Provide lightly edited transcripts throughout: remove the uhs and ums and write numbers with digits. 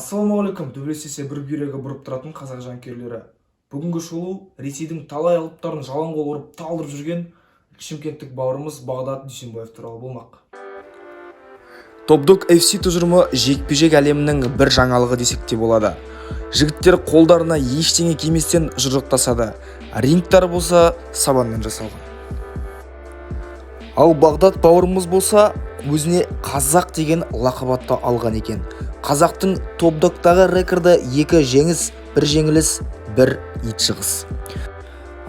Ассалаумағалейкум, төбелесесе бір бүйрегі бұрып тұратын қазақ жанкүйерлері. Бүгінгі шолу Ресейдің талай алыптарын жалаң қол ұрып талдырып жүрген шымкенттік бауырымыз Бағдат Дүйсенбаев туралы болмақ. Топ-дог FC тұжырымы жекпе-жек әлемінің бір жаңалығы десек те болады. Жігіттер қолдарына ештеңе киместен жұдырықтасады. Рингтар болса сабаннан жасалған. Ал Бағдат бауырымыз болса өзіне қазақ деген лақап атты алған екен. Қазақтың топ-догтағы рекорды 2 жеңіс, 1 жеңіліс, 1 ит шығыс.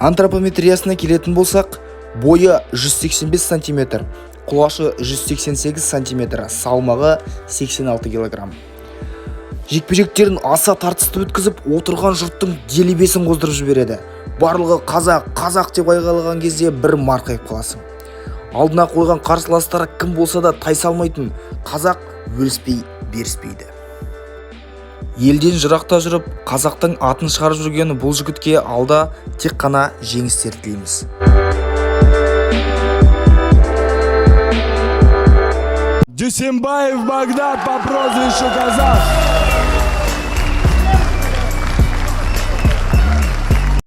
Антропометриясына келетін болсақ, бойы 185 см, құлашы 188 см, салмағы 86 кг. Жекпе-жектерін аса тартысты өткізіп, отырған жұрттың делебесін қоздырып жібереді. Барлығы қазақ деп айғайлаған кезде бір марқайып қаласың. Алдына қойған қарсыластары кім болса да тайсалмайтын, қазақ өліспей беріспейді. Елден жырақта жүріп, қазақтың атын шығарып жүрген бұл жігітке алда тек қана жеңістер тілейміз. Дүйсенбаев Багдат по прозвищу Казах.